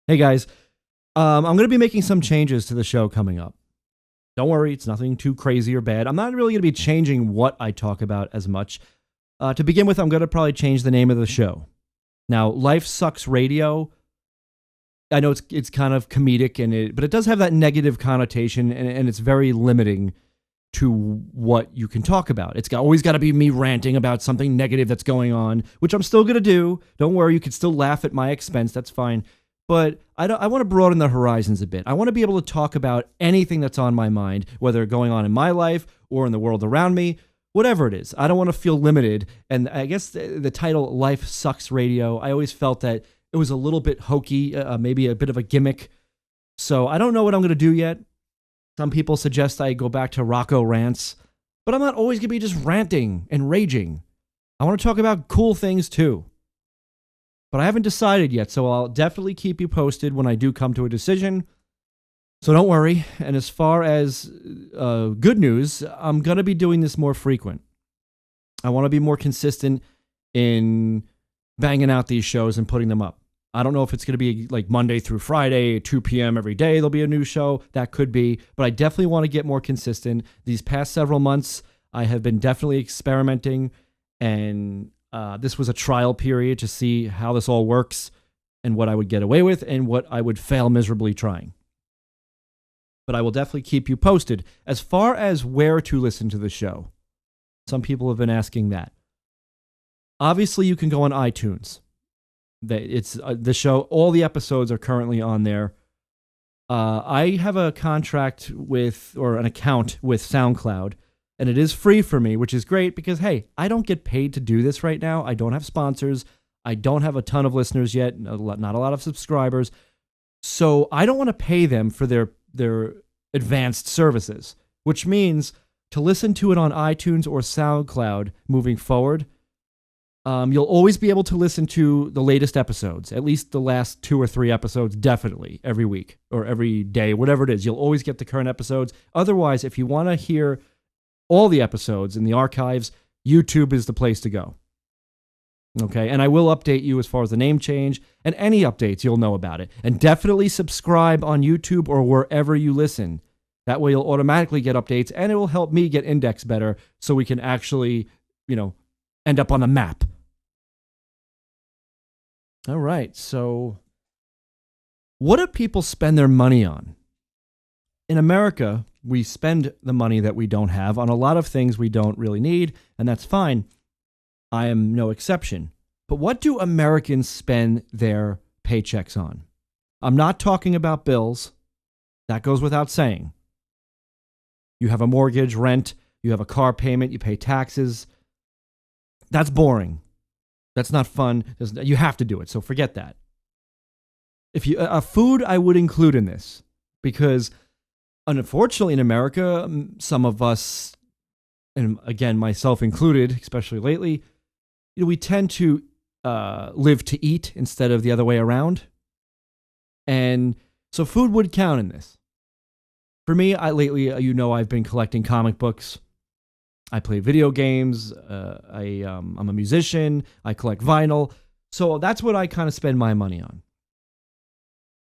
Hey guys, I'm going to be making some changes to the show coming up. Don't worry, it's nothing too crazy or bad. I'm not really going to be changing what I talk about as much. To begin with, I'm going to probably change the name of the show. Now, Life Sucks Radio. I know it's kind of comedic but it does have that negative connotation, and it's very limiting to what you can talk about. Always got to be me ranting about something negative that's going on, which I'm still going to do. Don't worry, you can still laugh at my expense. That's fine. But I want to broaden the horizons a bit. I want to be able to talk about anything that's on my mind, whether going on in my life or in the world around me, whatever it is. I don't want to feel limited. And I guess the title Life Sucks Radio, I always felt that it was a little bit hokey, maybe a bit of a gimmick. So I don't know what I'm going to do yet. Some people suggest I go back to Rocco Rants, but I'm not always going to be just ranting and raging. I want to talk about cool things too. But I haven't decided yet, so I'll definitely keep you posted when I do come to a decision. So don't worry. And as far as good news, I'm going to be doing this more frequent. I want to be more consistent in banging out these shows and putting them up. I don't know if it's going to be like Monday through Friday, 2 p.m. every day, there'll be a new show. That could be. But I definitely want to get more consistent. These past several months, I have been definitely experimenting, and this was a trial period to see how this all works and what I would get away with and what I would fail miserably trying. But I will definitely keep you posted. As far as where to listen to the show, some people have been asking that. Obviously, you can go on iTunes. It's the show. All the episodes are currently on there. I have a contract or an account with SoundCloud, and it is free for me, which is great because, hey, I don't get paid to do this right now. I don't have sponsors. I don't have a ton of listeners yet, not a lot of subscribers. So I don't want to pay them for their advanced services, which means to listen to it on iTunes or SoundCloud moving forward, you'll always be able to listen to the latest episodes, at least the last 2 or 3 episodes, definitely every week or every day, whatever it is. You'll always get the current episodes. Otherwise, if you want to hear all the episodes in the archives, YouTube is the place to go. Okay, and I will update you as far as the name change, and any updates, you'll know about it. And definitely subscribe on YouTube or wherever you listen. That way you'll automatically get updates, and it will help me get indexed better so we can actually, end up on the map. All right, so what do people spend their money on? In America, we spend the money that we don't have on a lot of things we don't really need, and that's fine. I am no exception. But what do Americans spend their paychecks on? I'm not talking about bills. That goes without saying. You have a mortgage, rent, you have a car payment, you pay taxes. That's boring. That's not fun. You have to do it, so forget that. Food I would include in this, because unfortunately in America, some of us, and again myself included, especially lately, we tend to live to eat instead of the other way around. And so food would count in this. For me, lately, I've been collecting comic books. I play video games. I'm a musician. I collect vinyl. So that's what I kind of spend my money on.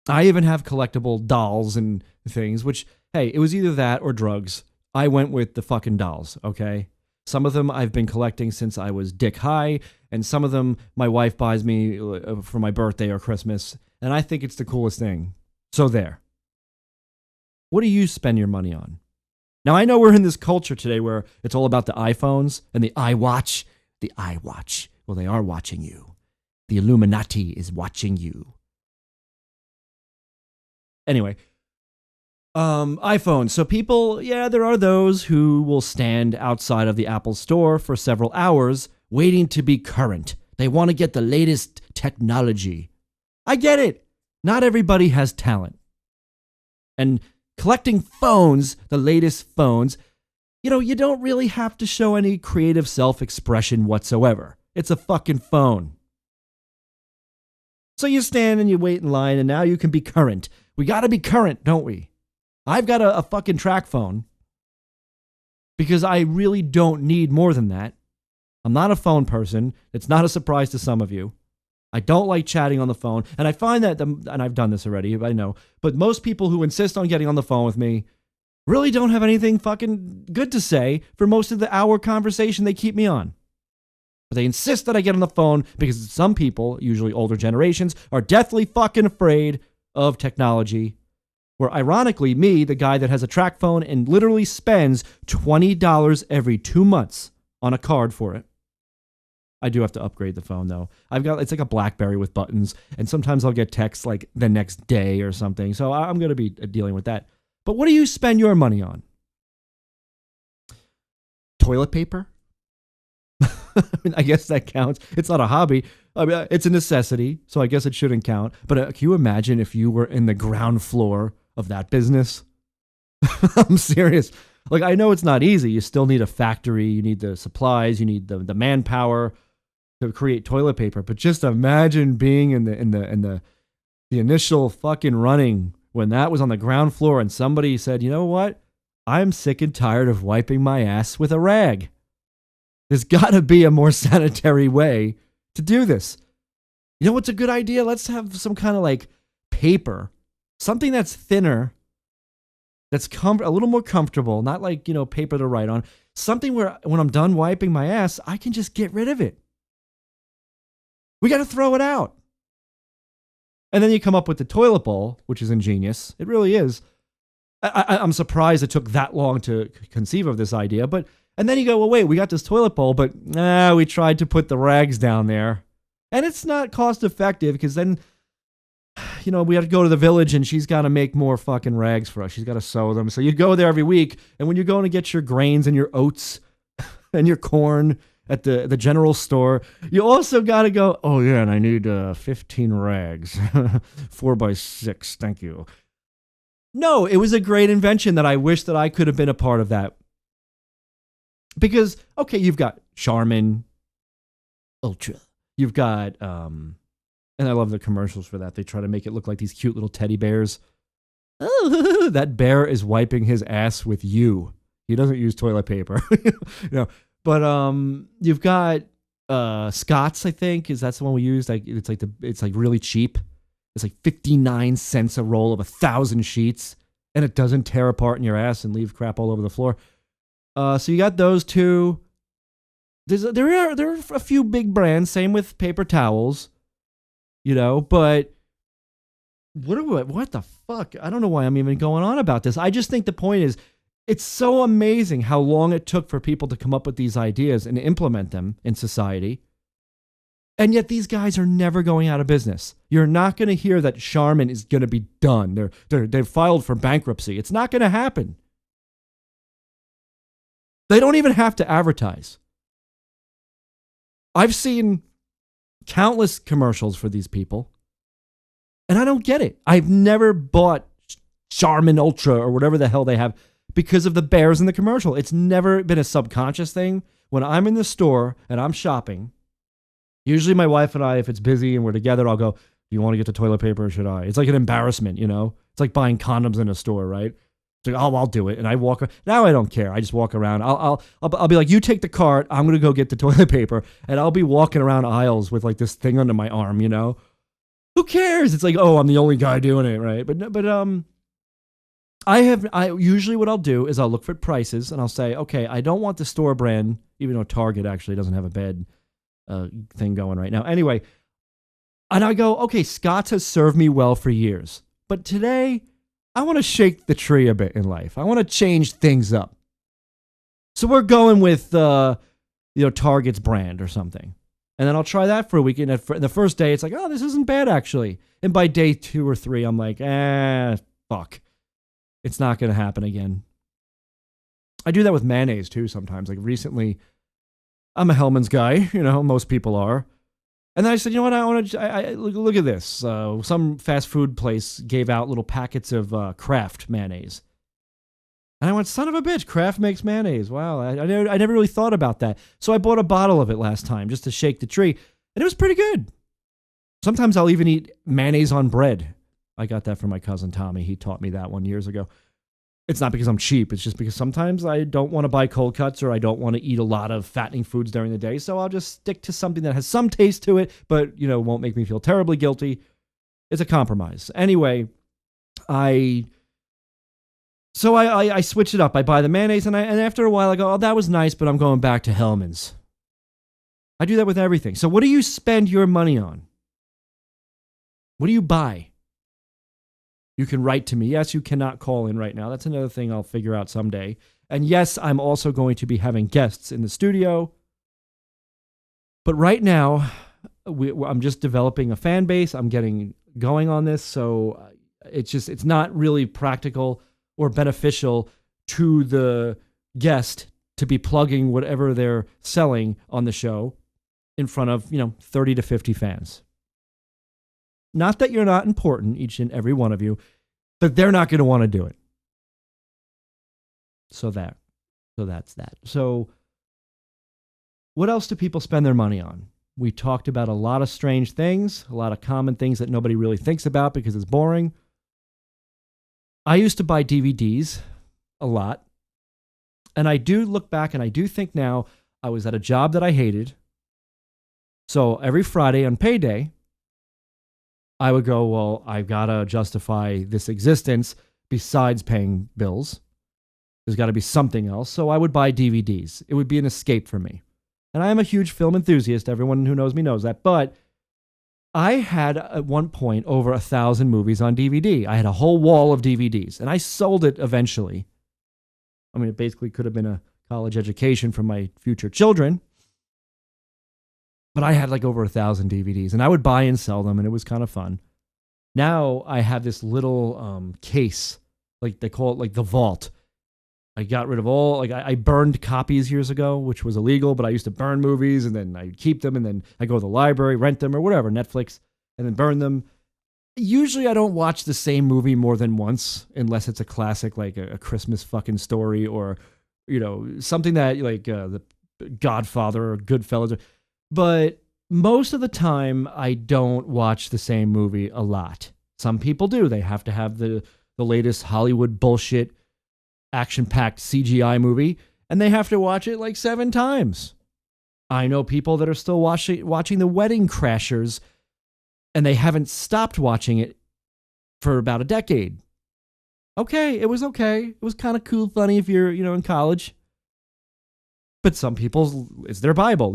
I even have collectible dolls and things, which, hey, it was either that or drugs. I went with the fucking dolls, okay? Some of them I've been collecting since I was dick high, and some of them my wife buys me for my birthday or Christmas, and I think it's the coolest thing. So there. What do you spend your money on? Now, I know we're in this culture today where it's all about the iPhones and the iWatch. The iWatch. Well, they are watching you. The Illuminati is watching you. Anyway, iPhone. So people, there are those who will stand outside of the Apple store for several hours waiting to be current. They want to get the latest technology. I get it. Not everybody has talent. And collecting phones, the latest phones, you don't really have to show any creative self-expression whatsoever. It's a fucking phone. So you stand and you wait in line, and now you can be current. We got to be current, don't we? I've got a fucking track phone because I really don't need more than that. I'm not a phone person. It's not a surprise to some of you. I don't like chatting on the phone. And I find that, and I've done this already, I know, but most people who insist on getting on the phone with me really don't have anything fucking good to say for most of the hour conversation they keep me on. But they insist that I get on the phone because some people, usually older generations, are deathly fucking afraid of technology. Where ironically, me, the guy that has a track phone and literally spends $20 every 2 months on a card for it. I do have to upgrade the phone though. It's like a BlackBerry with buttons, and sometimes I'll get texts like the next day or something. So I'm going to be dealing with that. But what do you spend your money on? Toilet paper? I guess that counts. It's not a hobby. I mean, it's a necessity, so I guess it shouldn't count. But can you imagine if you were in the ground floor of that business? I'm serious. Like, I know it's not easy. You still need a factory. You need the supplies. You need the manpower to create toilet paper. But just imagine being in the initial fucking running when that was on the ground floor and somebody said, you know what? I'm sick and tired of wiping my ass with a rag. There's got to be a more sanitary way to do this. You know what's a good idea? Let's have some kind of like paper, something that's thinner, that's a little more comfortable, not like, paper to write on. Something where when I'm done wiping my ass, I can just get rid of it. We got to throw it out. And then you come up with the toilet bowl, which is ingenious. It really is. I'm surprised it took that long to conceive of this idea, and then you go, well, wait, we got this toilet bowl, but we tried to put the rags down there. And it's not cost effective because then, we have to go to the village and she's got to make more fucking rags for us. She's got to sew them. So you go there every week. And when you're going to get your grains and your oats and your corn at the general store, you also got to go, oh, yeah, and I need 15 rags, 4x6. Thank you. No, it was a great invention that I wish that I could have been a part of that. Because, okay, you've got Charmin Ultra. You've got, and I love the commercials for that. They try to make it look like these cute little teddy bears. Oh, that bear is wiping his ass with you. He doesn't use toilet paper. But you've got Scott's, I think, that's the one we used. Like it's like really cheap. It's like 59 cents a roll of 1,000 sheets, and it doesn't tear apart in your ass and leave crap all over the floor. So you got those two. There are a few big brands. Same with paper towels, But what the fuck? I don't know why I'm even going on about this. I just think the point is, it's so amazing how long it took for people to come up with these ideas and implement them in society. And yet these guys are never going out of business. You're not going to hear that Charmin is going to be done. They've filed for bankruptcy. It's not going to happen. They don't even have to advertise. I've seen countless commercials for these people, and I don't get it. I've never bought Charmin Ultra or whatever the hell they have because of the bears in the commercial. It's never been a subconscious thing. When I'm in the store and I'm shopping, usually my wife and I, if it's busy and we're together, I'll go, do you want to get the toilet paper or should I? It's like an embarrassment, It's like buying condoms in a store, right? It's like, oh, I'll do it. And I walk. Now I don't care. I just walk around. I'll be like, you take the cart. I'm gonna go get the toilet paper, and I'll be walking around aisles with like this thing under my arm. Who cares? It's like, oh, I'm the only guy doing it, right? But I usually what I'll do is I'll look for prices and I'll say, okay, I don't want the store brand, even though Target actually doesn't have a bad thing going right now. Anyway, and I go, okay, Scott's has served me well for years, but today I want to shake the tree a bit in life. I want to change things up. So we're going with, Target's brand or something. And then I'll try that for a week. And the first day, it's like, oh, this isn't bad, actually. And by day 2 or 3, I'm like, fuck. It's not going to happen again. I do that with mayonnaise, too, sometimes. Like recently, I'm a Hellman's guy. Most people are. And then I said, you know what, I want to look at this. Some fast food place gave out little packets of Kraft mayonnaise. And I went, son of a bitch, Kraft makes mayonnaise. Wow, I never really thought about that. So I bought a bottle of it last time just to shake the tree. And it was pretty good. Sometimes I'll even eat mayonnaise on bread. I got that from my cousin Tommy. He taught me that one years ago. It's not because I'm cheap. It's just because sometimes I don't want to buy cold cuts or I don't want to eat a lot of fattening foods during the day. So I'll just stick to something that has some taste to it, but, won't make me feel terribly guilty. It's a compromise. Anyway, I switch it up. I buy the mayonnaise, and after a while I go, oh, that was nice, but I'm going back to Hellmann's. I do that with everything. So what do you spend your money on? What do you buy? You can write to me. Yes, you cannot call in right now. That's another thing I'll figure out someday. And yes, I'm also going to be having guests in the studio. But right now, I'm just developing a fan base. I'm getting going on this. So it's not really practical or beneficial to the guest to be plugging whatever they're selling on the show in front of, 30 to 50 fans. Not that you're not important, each and every one of you, but they're not going to want to do it. So that's that. So what else do people spend their money on? We talked about a lot of strange things, a lot of common things that nobody really thinks about because it's boring. I used to buy DVDs a lot. And I do look back and I do think now I was at a job that I hated. So every Friday on payday, I would go, well, I've got to justify this existence besides paying bills. There's got to be something else. So I would buy DVDs. It would be an escape for me. And I am a huge film enthusiast. Everyone who knows me knows that. But I had at one point over 1,000 movies on DVD. I had a whole wall of DVDs. And I sold it eventually. I mean, it basically could have been a college education for my future children. But I had like over 1,000 DVDs, and I would buy and sell them, and it was kind of fun. Now I have this little case, like they call it like the vault. I got rid of all, I burned copies years ago, which was illegal, but I used to burn movies, and then I'd keep them, and then I go to the library, rent them, or whatever, Netflix, and then burn them. Usually I don't watch the same movie more than once, unless it's a classic, like a Christmas fucking Story, or, something that, like The Godfather or Goodfellas. But most of the time, I don't watch the same movie a lot. Some people do. They have to have the latest Hollywood bullshit, action-packed CGI movie, and they have to watch it like 7 times. I know people that are still watching The Wedding Crashers, and they haven't stopped watching it for about a decade. Okay, it was okay. It was kind of cool, funny if you're, in college. But some people, it's their Bible.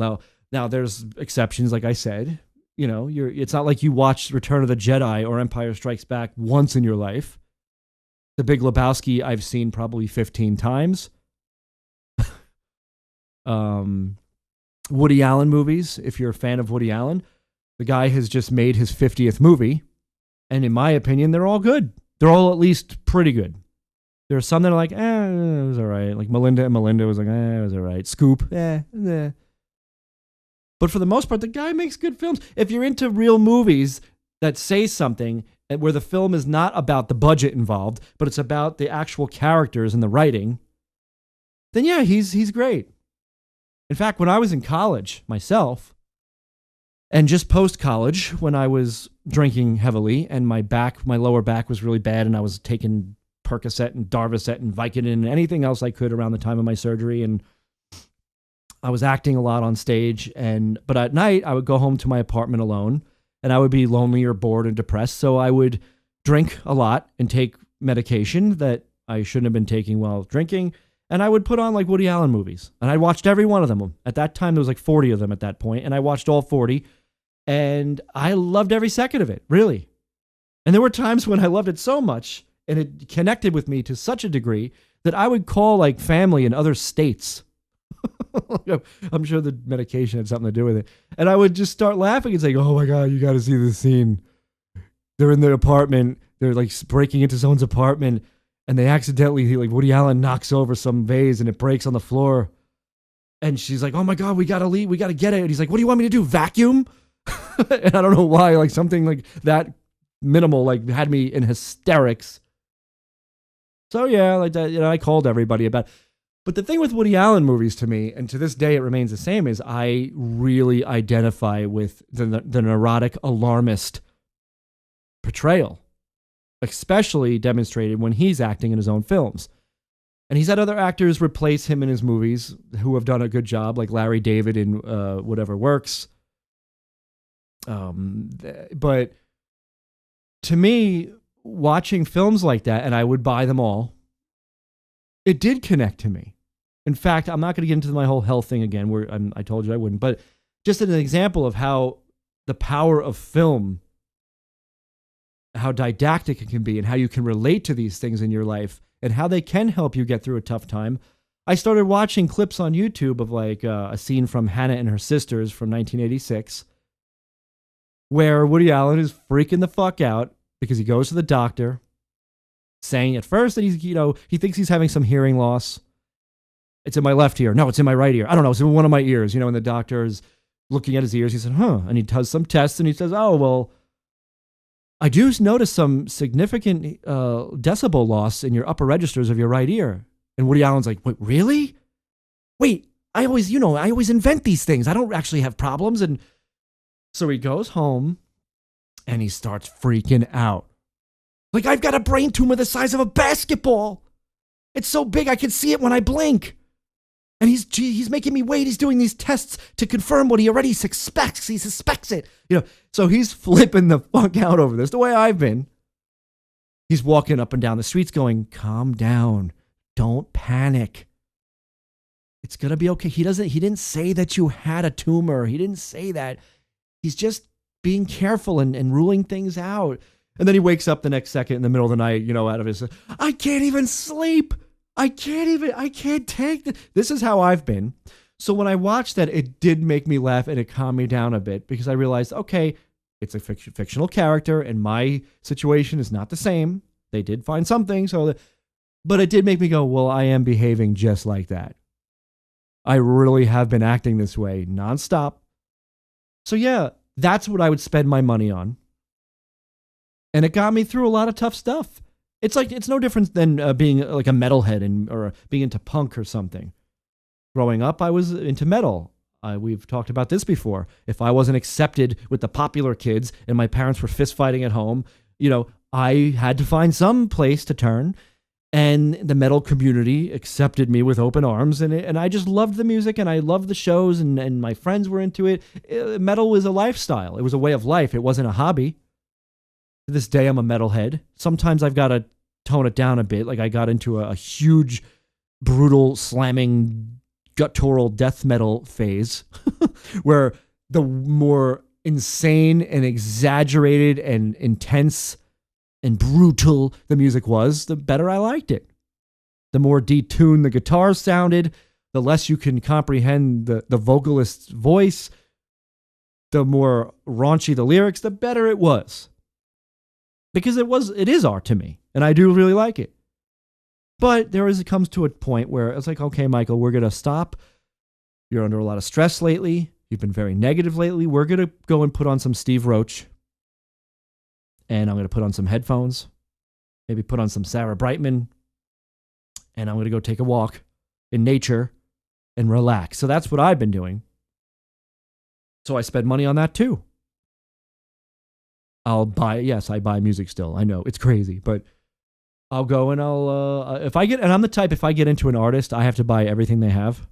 Now, there's exceptions, like I said. It's not like you watched Return of the Jedi or Empire Strikes Back once in your life. The Big Lebowski I've seen probably 15 times. Woody Allen movies, if you're a fan of Woody Allen, the guy has just made his 50th movie. And in my opinion, they're all good. They're all at least pretty good. There are some that are like, it was all right. Like Melinda and Melinda was like, it was all right. Scoop, eh. But for the most part, the guy makes good films. If you're into real movies that say something where the film is not about the budget involved, but it's about the actual characters and the writing, then yeah, he's great. In fact, when I was in college myself, and just post-college, when I was drinking heavily and my lower back was really bad, and I was taking Percocet and Darvocet and Vicodin and anything else I could around the time of my surgery, and I was acting a lot on stage, but at night I would go home to my apartment alone, and I would be lonely or bored and depressed. So I would drink a lot and take medication that I shouldn't have been taking while drinking, and I would put on like Woody Allen movies, and I watched every one of them. At that time, there was like 40 of them at that point, and I watched all 40, and I loved every second of it, really. And there were times when I loved it so much, and it connected with me to such a degree that I would call like family in other states. I'm sure the medication had something to do with it. And I would just start laughing and saying, oh my God, you got to see this scene. They're in their apartment. They're like breaking into someone's apartment, and they accidentally, like Woody Allen knocks over some vase and it breaks on the floor. And she's like, oh my God, we got to leave. We got to get it. And he's like, what do you want me to do? Vacuum? And I don't know why, like something like that minimal, like had me in hysterics. So yeah, like that, I called everybody about it. But the thing with Woody Allen movies to me, and to this day it remains the same, is I really identify with the neurotic, alarmist portrayal, especially demonstrated when he's acting in his own films. And he's had other actors replace him in his movies who have done a good job, like Larry David in Whatever Works. But to me, watching films like that, and I would buy them all, it did connect to me. In fact, I'm not going to get into my whole health thing again, where I told you I wouldn't, but just an example of how the power of film, how didactic it can be, and how you can relate to these things in your life, and how they can help you get through a tough time. I started watching clips on YouTube of like a scene from Hannah and Her Sisters from 1986, where Woody Allen is freaking the fuck out because he goes to the doctor, saying at first that he thinks he's having some hearing loss. It's in my left ear. No, it's in my right ear. I don't know. It's in one of my ears. And the doctor is looking at his ears. He said, and he does some tests and he says, oh, well, I do notice some significant decibel loss in your upper registers of your right ear. And Woody Allen's like, wait, really? Wait, I always invent these things. I don't actually have problems. And so he goes home and he starts freaking out. Like, I've got a brain tumor the size of a basketball. It's so big I can see it when I blink. And he's making me wait. He's doing these tests to confirm what he already suspects. He suspects it. So he's flipping the fuck out over this, the way I've been. He's walking up and down the streets going, calm down. Don't panic. It's going to be okay. He didn't say that you had a tumor. He didn't say that. He's just being careful and ruling things out. And then he wakes up the next second in the middle of the night, out of his, I can't even sleep. I can't take this. This is how I've been. So when I watched that, it did make me laugh and it calmed me down a bit because I realized, okay, it's a fictional character and my situation is not the same. They did find something. But it did make me go, well, I am behaving just like that. I really have been acting this way nonstop. So yeah, that's what I would spend my money on. And it got me through a lot of tough stuff. It's no different than being like a metalhead or being into punk or something. Growing up, I was into metal. We've talked about this before. If I wasn't accepted with the popular kids and my parents were fist fighting at home, I had to find some place to turn. And the metal community accepted me with open arms. And I just loved the music and I loved the shows and my friends were into it. Metal was a lifestyle. It was a way of life. It wasn't a hobby. To this day, I'm a metalhead. Sometimes I've got to tone it down a bit. Like I got into a huge, brutal, slamming, guttural death metal phase where the more insane and exaggerated and intense and brutal the music was, the better I liked it. The more detuned the guitar sounded, the less you can comprehend the vocalist's voice, the more raunchy the lyrics, the better it was. Because it is art to me, and I do really like it. But it comes to a point where it's like, okay, Michael, we're going to stop. You're under a lot of stress lately. You've been very negative lately. We're going to go and put on some Steve Roach. And I'm going to put on some headphones. Maybe put on some Sarah Brightman. And I'm going to go take a walk in nature and relax. So that's what I've been doing. So I spend money on that too. I buy music still. I know it's crazy, but I'll go and I'm the type, if I get into an artist, I have to buy everything they have.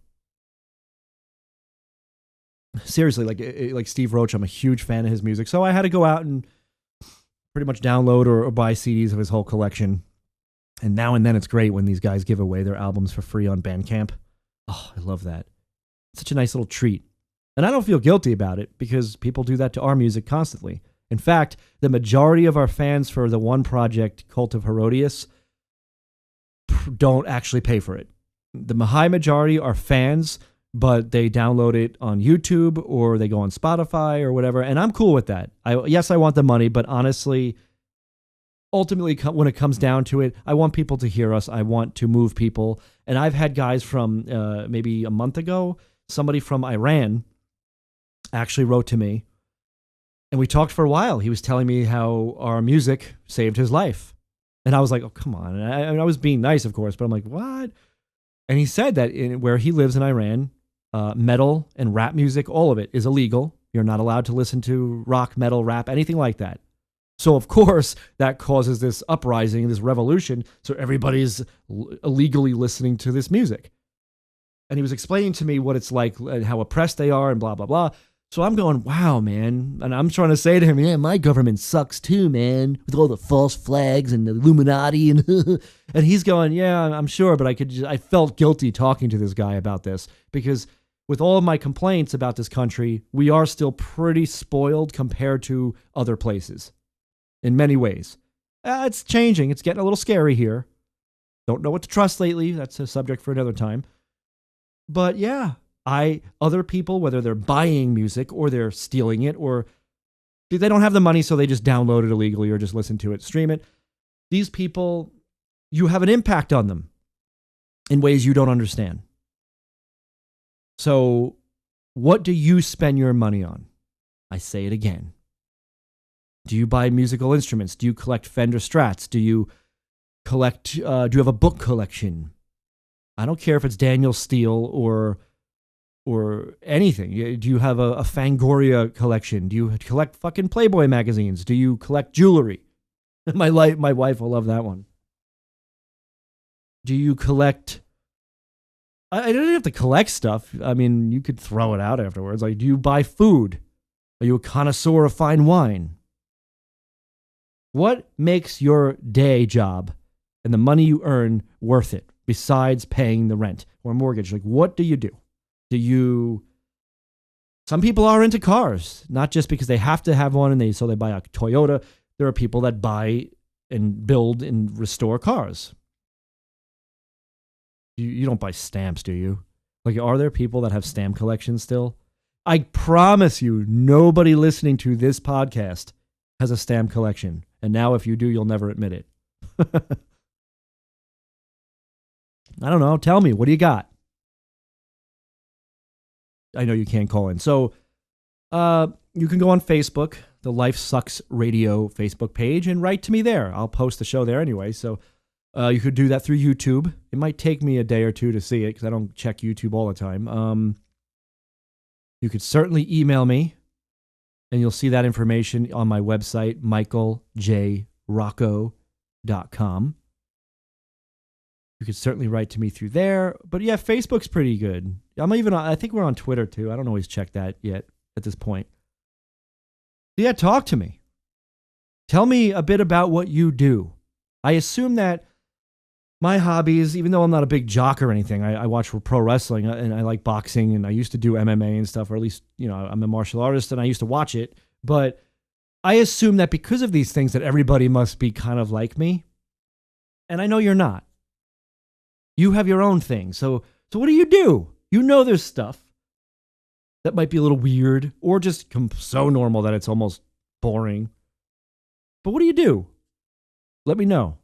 Seriously, like Steve Roach, I'm a huge fan of his music. So I had to go out and pretty much download or buy CDs of his whole collection. And now and then it's great when these guys give away their albums for free on Bandcamp. Oh, I love that. It's such a nice little treat. And I don't feel guilty about it because people do that to our music constantly. In fact, the majority of our fans for the one project, Cult of Herodias, don't actually pay for it. The high majority are fans, but they download it on YouTube or they go on Spotify or whatever, and I'm cool with that. Yes, I want the money, but honestly, ultimately, when it comes down to it, I want people to hear us. I want to move people. And I've had guys from maybe a month ago, somebody from Iran actually wrote to me. And we talked for a while. He was telling me how our music saved his life. And I was like, oh, come on. And I was being nice, of course, but I'm like, what? And he said that where he lives in Iran, metal and rap music, all of it is illegal. You're not allowed to listen to rock, metal, rap, anything like that. So, of course, that causes this uprising, this revolution. So everybody's illegally listening to this music. And he was explaining to me what it's like and how oppressed they are and blah, blah, blah. So I'm going, wow, man. And I'm trying to say to him, yeah, my government sucks too, man, with all the false flags and the Illuminati. And he's going, yeah, I'm sure. But I felt guilty talking to this guy about this because with all of my complaints about this country, we are still pretty spoiled compared to other places. In many ways. It's changing. It's getting a little scary here. Don't know what to trust lately. That's a subject for another time. But yeah, other people, whether they're buying music or they're stealing it or they don't have the money so they just download it illegally or just listen to it, stream it. These people, you have an impact on them in ways you don't understand. So what do you spend your money on? I say it again. Do you buy musical instruments? Do you collect Fender Strats? Do you collect, do you have a book collection? I don't care if it's Daniel Steele or anything. Do you have a Fangoria collection? Do you collect fucking Playboy magazines? Do you collect jewelry? My wife will love that one. Do you collect, I don't have to collect stuff. I mean, you could throw it out afterwards. Like, do you buy food? Are you a connoisseur of fine wine? What makes your day job and the money you earn worth it besides paying the rent or mortgage? Like, what do? Some people are into cars, not just because they have to have one so they buy a Toyota. There are people that buy and build and restore cars. You don't buy stamps, do you? Like, are there people that have stamp collections still? I promise you, nobody listening to this podcast has a stamp collection. And now if you do, you'll never admit it. I don't know. Tell me, what do you got? I know you can't call in. So you can go on Facebook, the Life Sucks Radio Facebook page, and write to me there. I'll post the show there anyway. So you could do that through YouTube. It might take me a day or two to see it because I don't check YouTube all the time. You could certainly email me. And you'll see that information on my website, michaeljrocco.com. You could certainly write to me through there. But yeah, Facebook's pretty good. I think we're on Twitter too. I don't always check that yet at this point. Yeah, talk to me. Tell me a bit about what you do. I assume that my hobbies, even though I'm not a big jock or anything, I watch pro wrestling and I like boxing and I used to do MMA and stuff, or at least, I'm a martial artist and I used to watch it. But I assume that because of these things that everybody must be kind of like me. And I know you're not. You have your own thing. So what do? There's stuff that might be a little weird or just so normal that it's almost boring. But what do you do? Let me know.